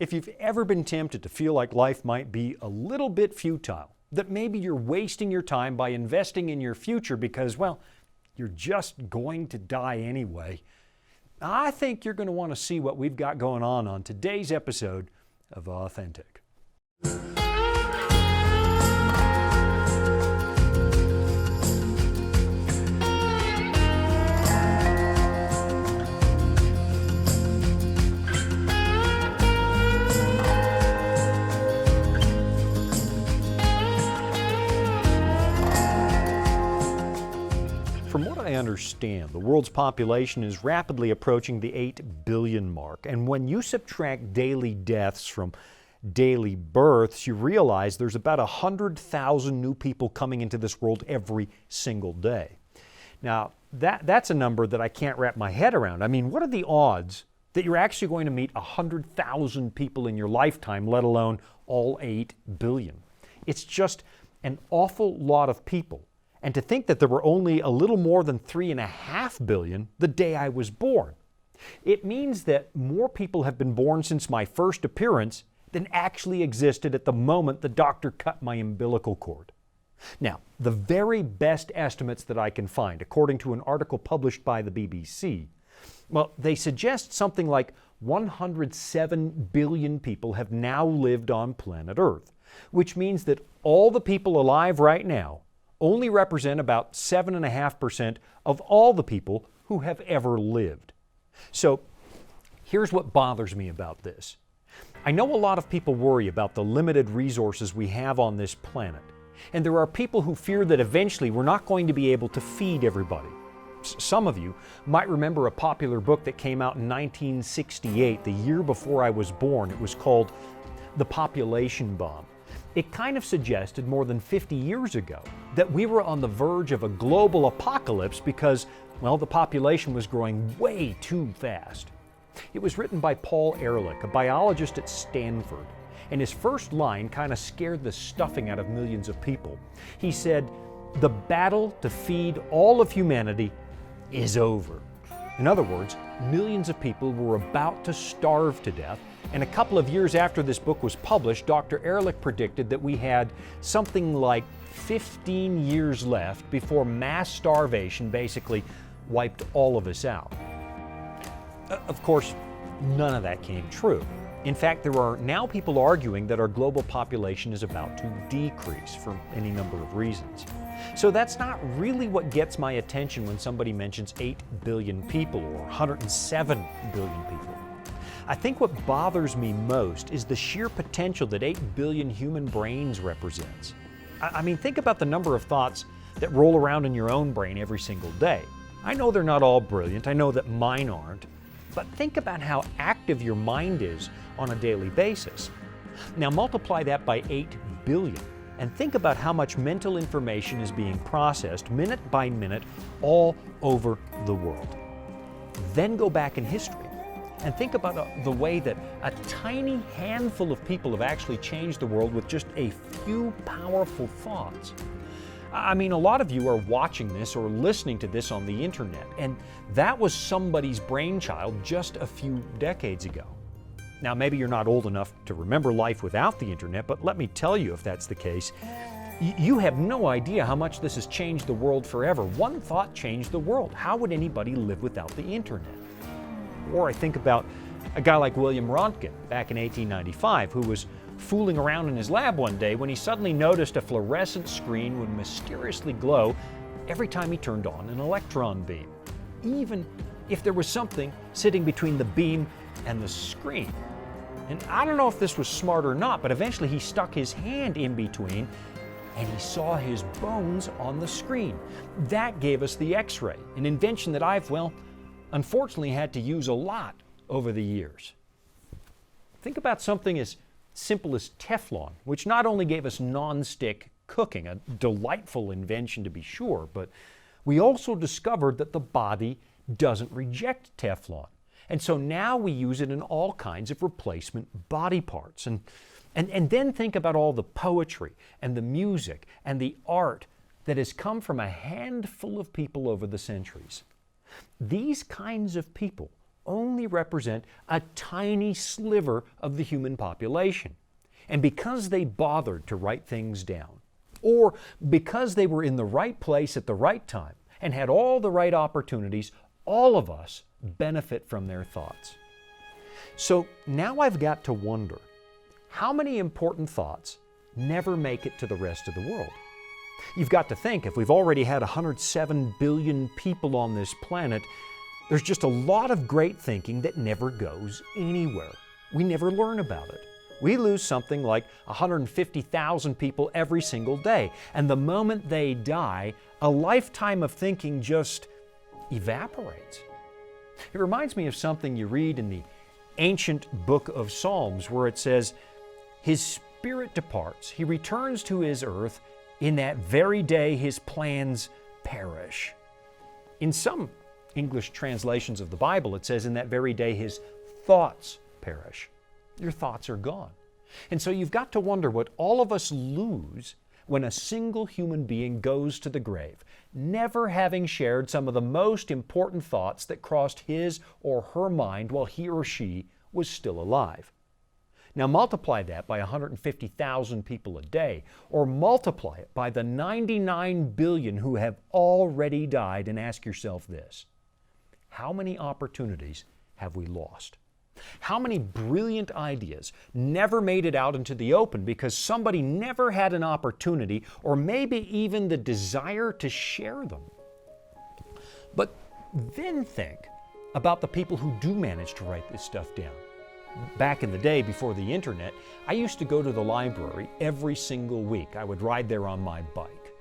If you've ever been tempted to feel like life might be a little bit futile, that maybe you're wasting your time by investing in your future because, well, you're just going to die anyway, I think you're going to want to see what we've got going on today's episode of Authentic. From what I understand, the world's population is rapidly approaching the 8 billion mark. And when you subtract daily deaths from daily births, you realize there's about 100,000 new people coming into this world every single day. Now, that's a number that I can't wrap my head around. I mean, what are the odds that you're actually going to meet 100,000 people in your lifetime, let alone all 8 billion? It's just an awful lot of people. And to think that there were only a little more than 3.5 billion the day I was born. It means that more people have been born since my first appearance than actually existed at the moment the doctor cut my umbilical cord. Now, the very best estimates that I can find, according to an article published by the BBC, well, they suggest something like 107 billion people have now lived on planet Earth, which means that all the people alive right now only represent about 7.5% of all the people who have ever lived. So here's what bothers me about this. I know a lot of people worry about the limited resources we have on this planet, and there are people who fear that eventually we're not going to be able to feed everybody. Some of you might remember a popular book that came out in 1968, the year before I was born. It was called The Population Bomb. It kind of suggested more than 50 years ago that we were on the verge of a global apocalypse because, well, the population was growing way too fast. It was written by Paul Ehrlich, a biologist at Stanford, and his first line kind of scared the stuffing out of millions of people. He said, "The battle to feed all of humanity is over." In other words, millions of people were about to starve to death. And a couple of years after this book was published, Dr. Ehrlich predicted that we had something like 15 years left before mass starvation basically wiped all of us out. Of course, none of that came true. In fact, there are now people arguing that our global population is about to decrease for any number of reasons. So that's not really what gets my attention when somebody mentions 8 billion people or 107 billion people. I think what bothers me most is the sheer potential that 8 billion human brains represents. I mean, think about the number of thoughts that roll around in your own brain every single day. I know they're not all brilliant, I know that mine aren't, but think about how active your mind is on a daily basis. Now multiply that by 8 billion and think about how much mental information is being processed minute by minute all over the world. Then go back in history and think about the way that a tiny handful of people have actually changed the world with just a few powerful thoughts. I mean, a lot of you are watching this or listening to this on the internet, and that was somebody's brainchild just a few decades ago. Now, maybe you're not old enough to remember life without the internet, but let me tell you, if that's the case, you have no idea how much this has changed the world forever. One thought changed the world. How would anybody live without the internet? Or I think about a guy like William Röntgen back in 1895 who was fooling around in his lab one day when he suddenly noticed a fluorescent screen would mysteriously glow every time he turned on an electron beam, even if there was something sitting between the beam and the screen. And I don't know if this was smart or not, but eventually he stuck his hand in between and he saw his bones on the screen. That gave us the X-ray, an invention that I've, well, unfortunately had to use a lot over the years. Think about something as simple as Teflon, which not only gave us non-stick cooking, a delightful invention to be sure, but we also discovered that the body doesn't reject Teflon. And so now we use it in all kinds of replacement body parts. And then think about all the poetry and the music and the art that has come from a handful of people over the centuries. These kinds of people only represent a tiny sliver of the human population. And because they bothered to write things down, or because they were in the right place at the right time and had all the right opportunities, all of us benefit from their thoughts. So now I've got to wonder, how many important thoughts never make it to the rest of the world? You've got to think, if we've already had 107 billion people on this planet, there's just a lot of great thinking that never goes anywhere. We never learn about it. We lose something like 150,000 people every single day, and the moment they die, a lifetime of thinking just evaporates. It reminds me of something you read in the ancient book of Psalms, where it says, "His spirit departs, he returns to his earth, in that very day his plans perish." In some English translations of the Bible, it says, in that very day his thoughts perish. Your thoughts are gone. And so you've got to wonder what all of us lose when a single human being goes to the grave, never having shared some of the most important thoughts that crossed his or her mind while he or she was still alive. Now multiply that by 150,000 people a day, or multiply it by the 99 billion who have already died, and ask yourself this: how many opportunities have we lost? How many brilliant ideas never made it out into the open because somebody never had an opportunity, or maybe even the desire to share them? But then think about the people who do manage to write this stuff down. Back in the day, before the internet, I used to go to the library every single week. I would ride there on my bike.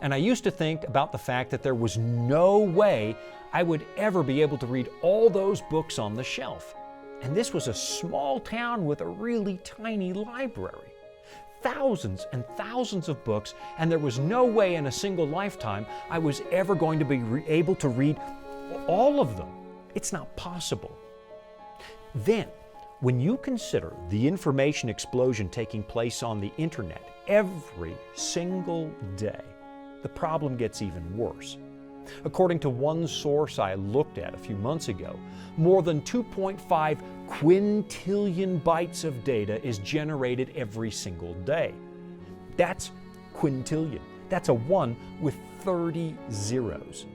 And I used to think about the fact that there was no way I would ever be able to read all those books on the shelf. And this was a small town with a really tiny library. Thousands and thousands of books, and there was no way in a single lifetime I was ever going to be able to read all of them. It's not possible. Then, when you consider the information explosion taking place on the internet every single day, the problem gets even worse. According to one source I looked at a few months ago, more than 2.5 quintillion bytes of data is generated every single day. That's quintillion. That's a 1 with 30 zeros.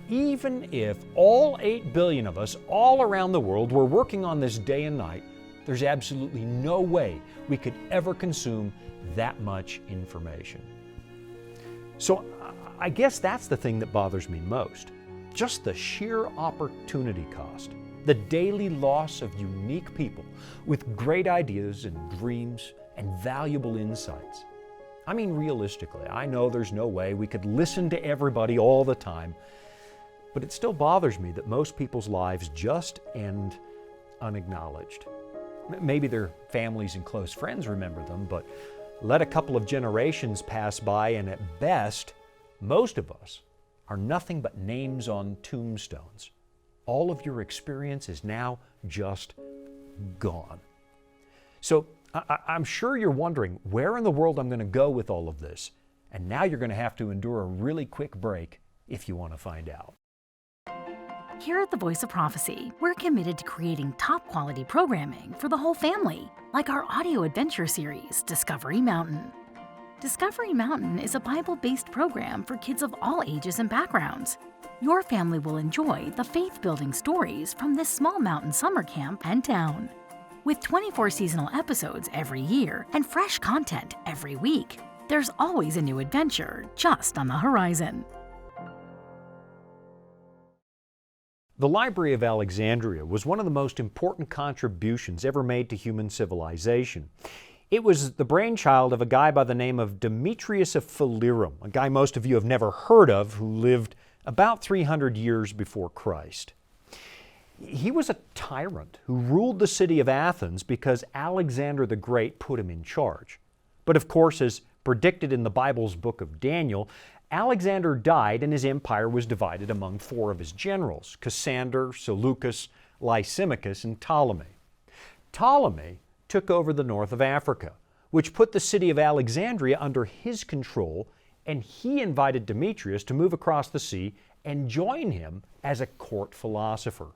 Even if all 8 billion of us all around the world were working on this day and night, there's absolutely no way we could ever consume that much information. So I guess that's the thing that bothers me most. Just the sheer opportunity cost, the daily loss of unique people with great ideas and dreams and valuable insights. I mean, realistically, I know there's no way we could listen to everybody all the time, but it still bothers me that most people's lives just end unacknowledged. Maybe their families and close friends remember them, but let a couple of generations pass by, and at best, most of us are nothing but names on tombstones. All of your experience is now just gone. So I'm sure you're wondering where in the world I'm going to go with all of this, and now you're going to have to endure a really quick break if you want to find out. Here at the Voice of Prophecy, we're committed to creating top-quality programming for the whole family, like our audio adventure series, Discovery Mountain. Discovery Mountain is a Bible-based program for kids of all ages and backgrounds. Your family will enjoy the faith-building stories from this small mountain summer camp and town. With 24 seasonal episodes every year and fresh content every week, there's always a new adventure just on the horizon. The Library of Alexandria was one of the most important contributions ever made to human civilization. It was the brainchild of a guy by the name of Demetrius of Phalerum, a guy most of you have never heard of, who lived about 300 years before Christ. He was a tyrant who ruled the city of Athens because Alexander the Great put him in charge. But of course, as predicted in the Bible's book of Daniel, Alexander died and his empire was divided among 4 of his generals: Cassander, Seleucus, Lysimachus, and Ptolemy. Ptolemy took over the north of Africa, which put the city of Alexandria under his control, and he invited Demetrius to move across the sea and join him as a court philosopher.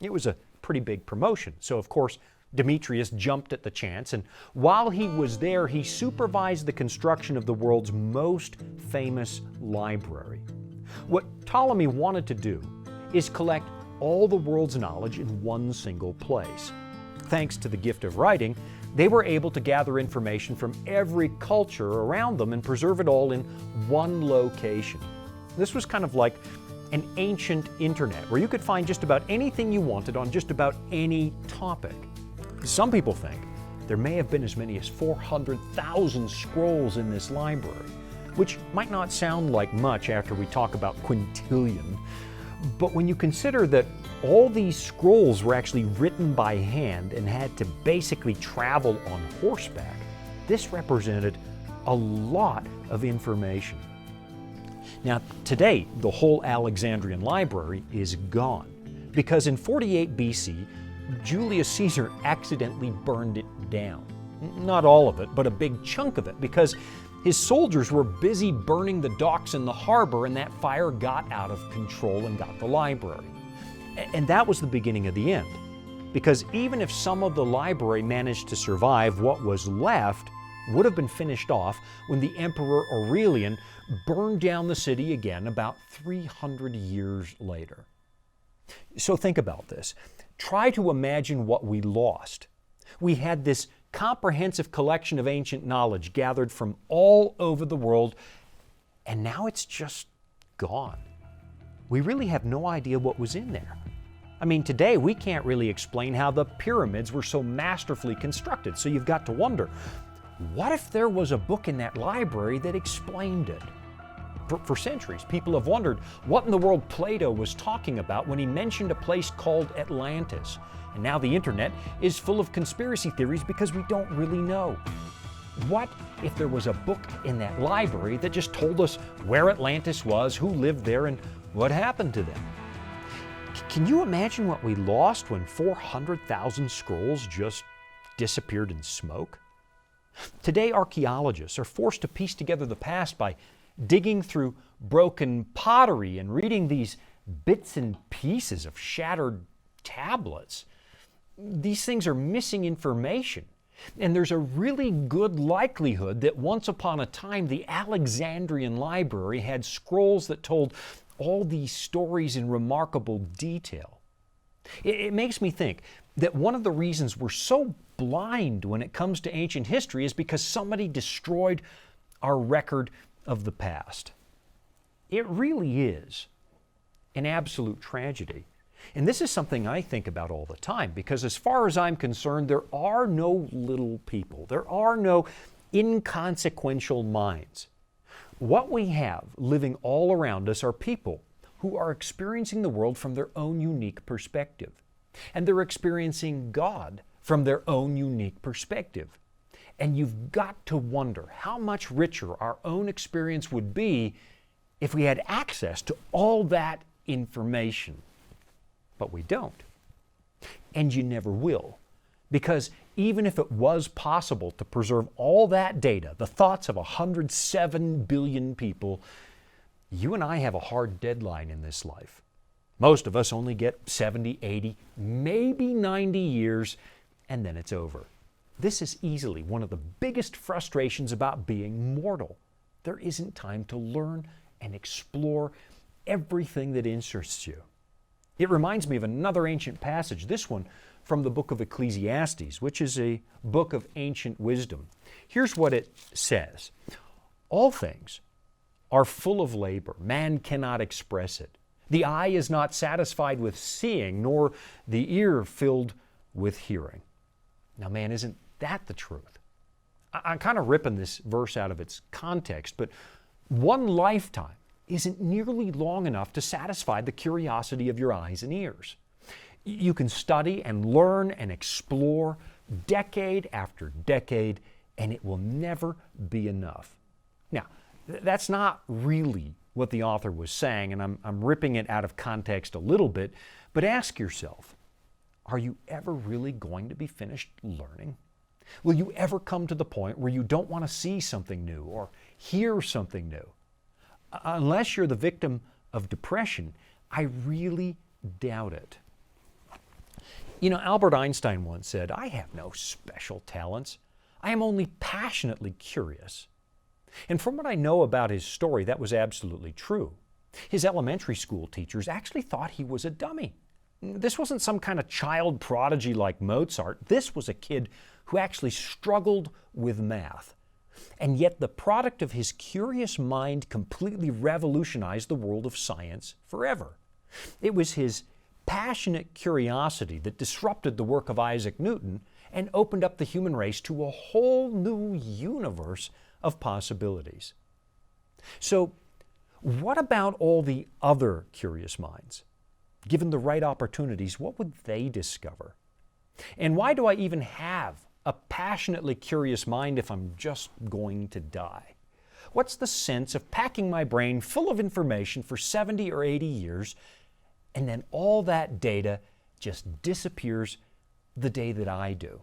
It was a pretty big promotion. So of course, Demetrius jumped at the chance, and while he was there, he supervised the construction of the world's most famous library. What Ptolemy wanted to do is collect all the world's knowledge in one single place. Thanks to the gift of writing, they were able to gather information from every culture around them and preserve it all in one location. This was kind of like an ancient internet where you could find just about anything you wanted on just about any topic. Some people think there may have been as many as 400,000 scrolls in this library, which might not sound like much after we talk about quintillion. But when you consider that all these scrolls were actually written by hand and had to basically travel on horseback, this represented a lot of information. Now, today, the whole Alexandrian library is gone because in 48 BC, Julius Caesar accidentally burned it down. Not all of it, but a big chunk of it, because his soldiers were busy burning the docks in the harbor, and that fire got out of control and got the library. And that was the beginning of the end, because even if some of the library managed to survive, what was left would have been finished off when the Emperor Aurelian burned down the city again about 300 years later. So think about this. Try to imagine what we lost. We had this comprehensive collection of ancient knowledge gathered from all over the world, and now it's just gone. We really have no idea what was in there. I mean, today we can't really explain how the pyramids were so masterfully constructed, so you've got to wonder, what if there was a book in that library that explained it? For centuries, people have wondered what in the world Plato was talking about when he mentioned a place called Atlantis. And now the internet is full of conspiracy theories because we don't really know. What if there was a book in that library that just told us where Atlantis was, who lived there, and what happened to them? Can you imagine what we lost when 400,000 scrolls just disappeared in smoke? Today, archaeologists are forced to piece together the past by digging through broken pottery and reading these bits and pieces of shattered tablets. These things are missing information, and there's a really good likelihood that once upon a time the Alexandrian library had scrolls that told all these stories in remarkable detail. It makes me think that one of the reasons we're so blind when it comes to ancient history is because somebody destroyed our record of the past. It really is an absolute tragedy. And this is something I think about all the time, because as far as I'm concerned, there are no little people. There are no inconsequential minds. What we have living all around us are people who are experiencing the world from their own unique perspective. And they're experiencing God from their own unique perspective. And you've got to wonder how much richer our own experience would be if we had access to all that information. But we don't. And you never will. Because even if it was possible to preserve all that data, the thoughts of 107 billion people, you and I have a hard deadline in this life. Most of us only get 70, 80, maybe 90 years, and then it's over. This is easily one of the biggest frustrations about being mortal. There isn't time to learn and explore everything that interests you. It reminds me of another ancient passage, this one from the book of Ecclesiastes, which is a book of ancient wisdom. Here's what it says. All things are full of labor. Man cannot express it. The eye is not satisfied with seeing, nor the ear filled with hearing. Now, man, isn't that the truth? I'm kind of ripping this verse out of its context, but one lifetime isn't nearly long enough to satisfy the curiosity of your eyes and ears. You can study and learn and explore decade after decade, and it will never be enough. Now, that's not really what the author was saying, and I'm ripping it out of context a little bit, but ask yourself, are you ever really going to be finished learning? Will you ever come to the point where you don't want to see something new or hear something new? Unless you're the victim of depression, I really doubt it. You know, Albert Einstein once said, "I have no special talents. I am only passionately curious." And from what I know about his story, that was absolutely true. His elementary school teachers actually thought he was a dummy. This wasn't some kind of child prodigy like Mozart. This was a kid who actually struggled with math. And yet the product of his curious mind completely revolutionized the world of science forever. It was his passionate curiosity that disrupted the work of Isaac Newton and opened up the human race to a whole new universe of possibilities. So, what about all the other curious minds? Given the right opportunities, what would they discover? And why do I even have a passionately curious mind if I'm just going to die? What's the sense of packing my brain full of information for 70 or 80 years and then all that data just disappears the day that I do?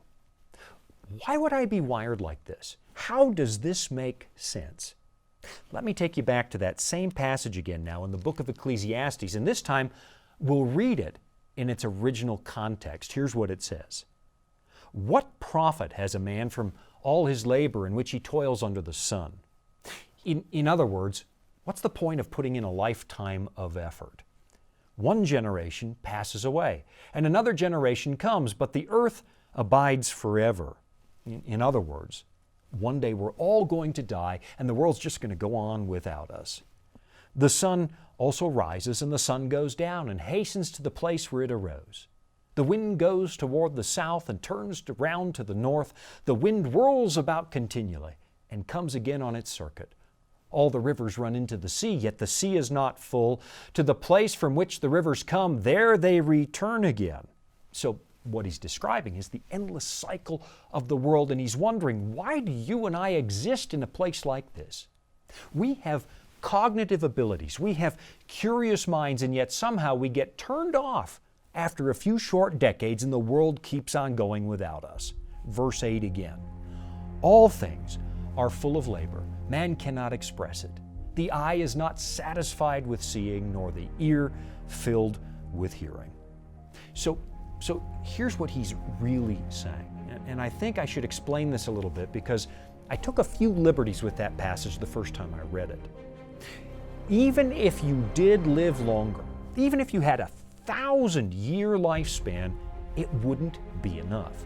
Why would I be wired like this? How does this make sense? Let me take you back to that same passage again now in the book of Ecclesiastes, and this time we'll read it in its original context. Here's what it says. "What profit has a man from all his labor in which he toils under the sun?" In other words, what's the point of putting in a lifetime of effort? One generation passes away, and another generation comes, but the earth abides forever. In other words, one day we're all going to die, and the world's just going to go on without us. The sun also rises, and the sun goes down and hastens to the place where it arose. The wind goes toward the south and turns round to the north. The wind whirls about continually and comes again on its circuit. All the rivers run into the sea, yet the sea is not full. To the place from which the rivers come, there they return again. So what he's describing is the endless cycle of the world, and he's wondering, why do you and I exist in a place like this? We have cognitive abilities, we have curious minds, and yet somehow we get turned off after a few short decades and the world keeps on going without us. Verse 8 again. "All things are full of labor. Man cannot express it. The eye is not satisfied with seeing, nor the ear filled with hearing." So here's what he's really saying. And I think I should explain this a little bit because I took a few liberties with that passage the first time I read it. Even if you did live longer, even if you had a 1,000-year lifespan, it wouldn't be enough.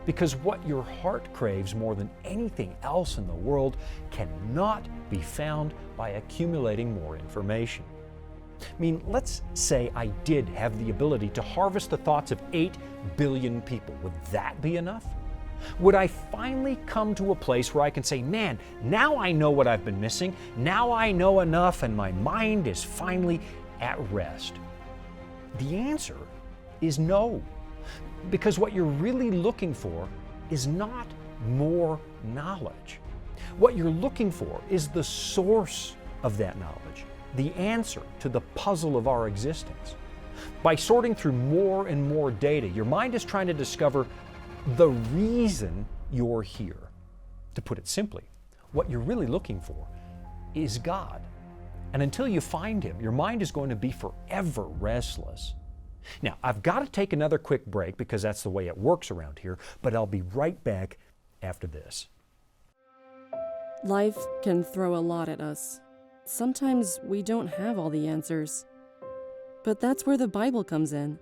Because what your heart craves more than anything else in the world cannot be found by accumulating more information. I mean, let's say I did have the ability to harvest the thoughts of 8 billion people. Would that be enough? Would I finally come to a place where I can say, man, now I know what I've been missing, now I know enough, and my mind is finally at rest? The answer is no. Because what you're really looking for is not more knowledge. What you're looking for is the source of that knowledge, the answer to the puzzle of our existence. By sorting through more and more data, your mind is trying to discover the reason you're here. To put it simply, what you're really looking for is God. And until you find Him, your mind is going to be forever restless. Now, I've got to take another quick break because that's the way it works around here, but I'll be right back after this. Life can throw a lot at us. Sometimes we don't have all the answers. But that's where the Bible comes in.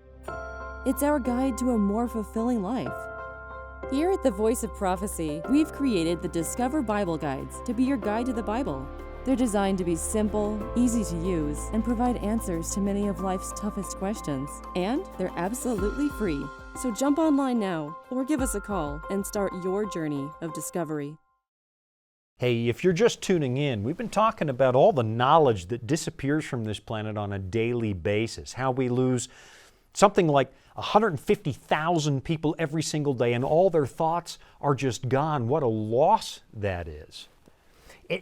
It's our guide to a more fulfilling life. Here at the Voice of Prophecy, we've created the Discover Bible Guides to be your guide to the Bible. They're designed to be simple, easy to use, and provide answers to many of life's toughest questions. And they're absolutely free. So jump online now or give us a call and start your journey of discovery. Hey, if you're just tuning in, we've been talking about all the knowledge that disappears from this planet on a daily basis, how we lose something like 150,000 people every single day and all their thoughts are just gone. What a loss that is.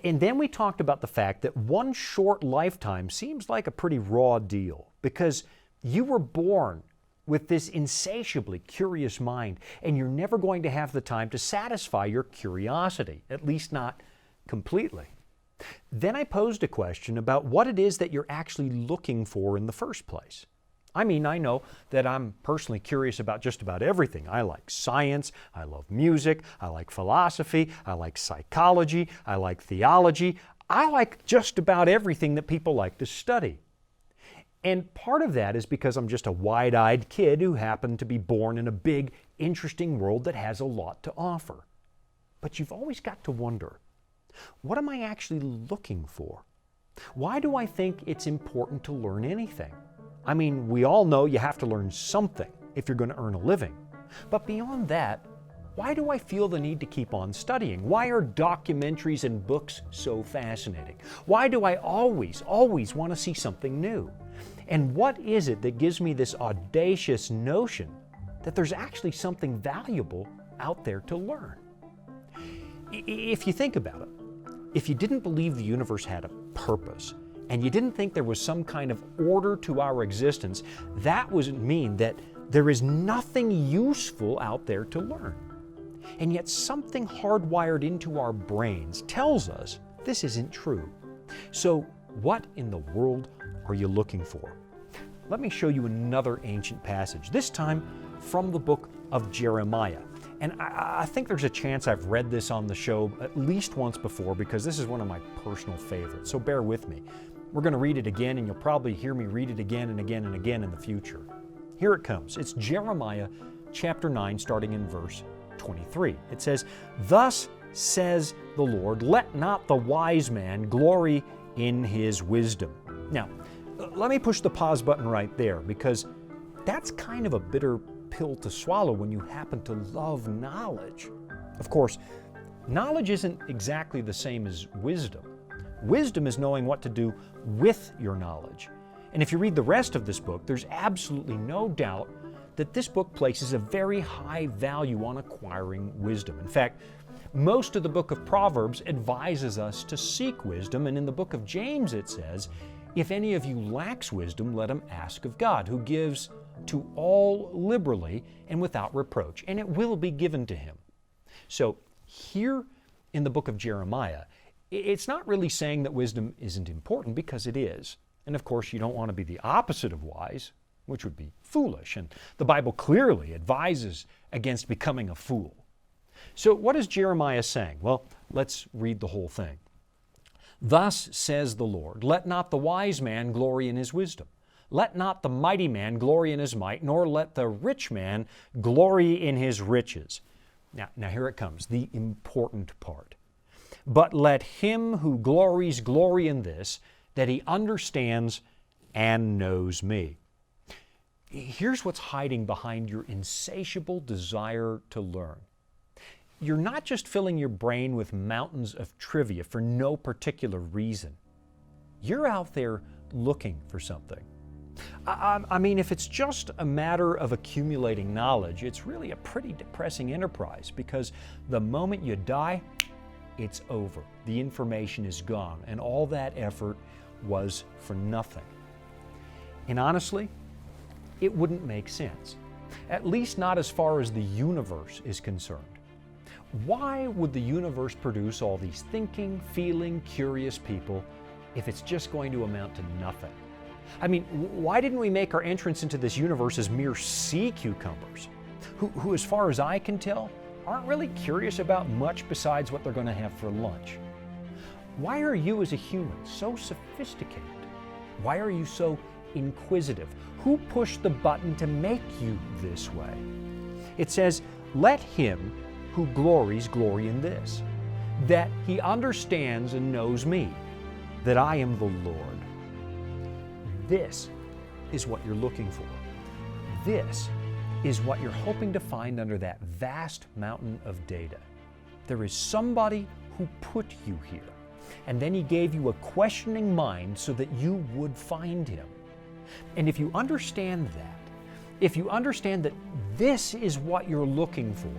And then we talked about the fact that one short lifetime seems like a pretty raw deal because you were born with this insatiably curious mind and you're never going to have the time to satisfy your curiosity, at least not completely. Then I posed a question about what it is that you're actually looking for in the first place. I mean, I know that I'm personally curious about just about everything. I like science, I love music, I like philosophy, I like psychology, I like theology. I like just about everything that people like to study. And part of that is because I'm just a wide-eyed kid who happened to be born in a big, interesting world that has a lot to offer. But you've always got to wonder, what am I actually looking for? Why do I think it's important to learn anything? I mean, we all know you have to learn something if you're going to earn a living. But beyond that, why do I feel the need to keep on studying? Why are documentaries and books so fascinating? Why do I always want to see something new? And what is it that gives me this audacious notion that there's actually something valuable out there to learn? If you think about it, if you didn't believe the universe had a purpose, and you didn't think there was some kind of order to our existence, that would mean that there is nothing useful out there to learn. And yet something hardwired into our brains tells us this isn't true. So what in the world are you looking for? Let me show you another ancient passage, this time from the book of Jeremiah. And I think there's a chance I've read this on the show at least once before because this is one of my personal favorites, so bear with me. We're going to read it again, and you'll probably hear me read it again and again and again in the future. Here it comes. It's Jeremiah chapter 9, starting in verse 23. It says, "Thus says the Lord, let not the wise man glory in his wisdom." Now, let me push the pause button right there because that's kind of a bitter pill to swallow when you happen to love knowledge. Of course, knowledge isn't exactly the same as wisdom. Wisdom is knowing what to do with your knowledge. And if you read the rest of this book, there's absolutely no doubt that this book places a very high value on acquiring wisdom. In fact, most of the book of Proverbs advises us to seek wisdom, and in the book of James it says, "If any of you lacks wisdom, let him ask of God, who gives to all liberally and without reproach, and it will be given to him." So here in the book of Jeremiah, it's not really saying that wisdom isn't important, because it is. And of course, you don't want to be the opposite of wise, which would be foolish. And the Bible clearly advises against becoming a fool. So what is Jeremiah saying? Well, let's read the whole thing. "Thus says the Lord, let not the wise man glory in his wisdom. Let not the mighty man glory in his might, nor let the rich man glory in his riches." Now here it comes, the important part. "But let him who glories glory in this, that he understands and knows me." Here's what's hiding behind your insatiable desire to learn. You're not just filling your brain with mountains of trivia for no particular reason. You're out there looking for something. I mean, if it's just a matter of accumulating knowledge, it's really a pretty depressing enterprise, because the moment you die, it's over. The information is gone, and all that effort was for nothing. And honestly, it wouldn't make sense, at least not as far as the universe is concerned. Why would the universe produce all these thinking, feeling, curious people if it's just going to amount to nothing? I mean, why didn't we make our entrance into this universe as mere sea cucumbers, who, as far as I can tell, aren't really curious about much besides what they're going to have for lunch? Why are you as a human so sophisticated? Why are you so inquisitive? Who pushed the button to make you this way? It says, "Let him who glories glory in this, that he understands and knows me, that I am the Lord." This is what you're looking for. This is what you're hoping to find under that vast mountain of data. There is somebody who put you here, and then he gave you a questioning mind so that you would find him. And if you understand that, if you understand that this is what you're looking for,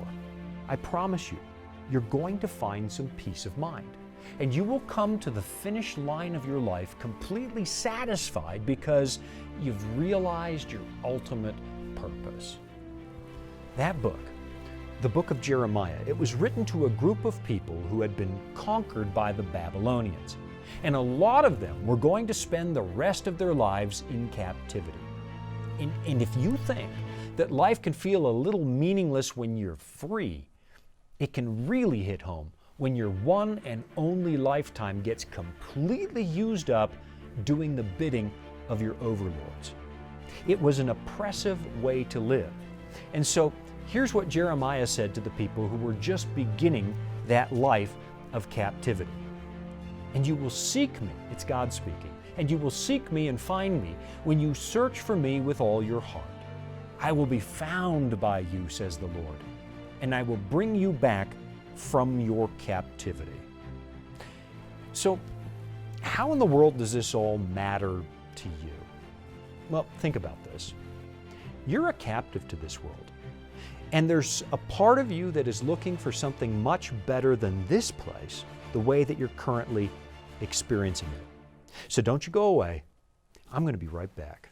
I promise you, you're going to find some peace of mind. And you will come to the finish line of your life completely satisfied because you've realized your ultimate purpose. That book, the book of Jeremiah, it was written to a group of people who had been conquered by the Babylonians. And a lot of them were going to spend the rest of their lives in captivity. And if you think that life can feel a little meaningless when you're free, it can really hit home when your one and only lifetime gets completely used up doing the bidding of your overlords. It was an oppressive way to live. And so here's what Jeremiah said to the people who were just beginning that life of captivity. And you will seek me, it's God speaking, and you will seek me and find me when you search for me with all your heart. I will be found by you, says the Lord, and I will bring you back from your captivity. So, how in the world does this all matter to you? Well, think about this. You're a captive to this world, and there's a part of you that is looking for something much better than this place, the way that you're currently experiencing it. So don't you go away. I'm going to be right back.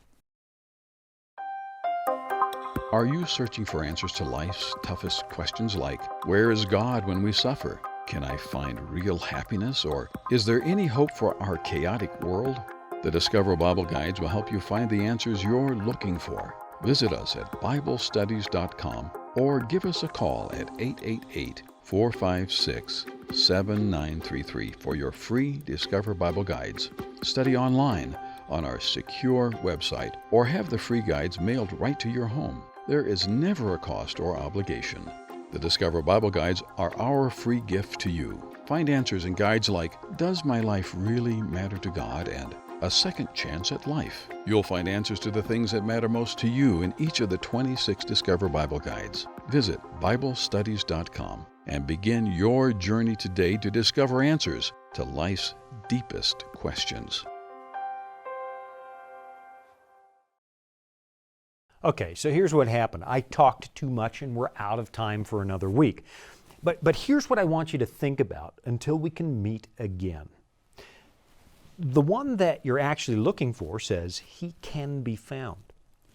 Are you searching for answers to life's toughest questions like, where is God when we suffer? Can I find real happiness? Or is there any hope for our chaotic world? The Discover Bible Guides will help you find the answers you're looking for. Visit us at BibleStudies.com or give us a call at 888-456-7933 for your free Discover Bible Guides. Study online on our secure website or have the free guides mailed right to your home. There is never a cost or obligation. The Discover Bible Guides are our free gift to you. Find answers in guides like, Does my life really matter to God? And A Second Chance at Life. You'll find answers to the things that matter most to you in each of the 26 Discover Bible Guides. Visit BibleStudies.com and begin your journey today to discover answers to life's deepest questions. Okay, so here's what happened. I talked too much and we're out of time for another week. But here's what I want you to think about until we can meet again. The one that you're actually looking for says he can be found.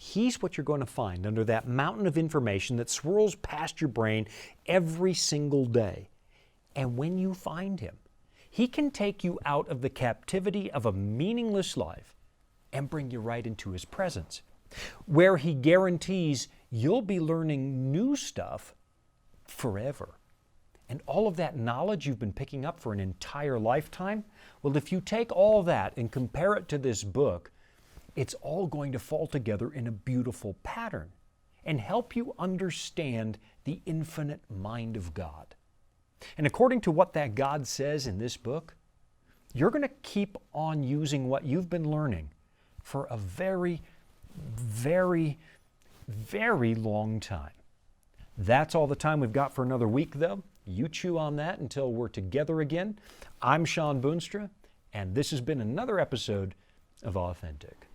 He's what you're going to find under that mountain of information that swirls past your brain every single day. And when you find him, he can take you out of the captivity of a meaningless life and bring you right into his presence, where he guarantees you'll be learning new stuff forever. And all of that knowledge you've been picking up for an entire lifetime, well, if you take all that and compare it to this book, it's all going to fall together in a beautiful pattern and help you understand the infinite mind of God. And according to what that God says in this book, you're going to keep on using what you've been learning for a very, very, very long time. That's all the time we've got for another week, though. You chew on that until we're together again. I'm Shawn Boonstra, and this has been another episode of Authentic.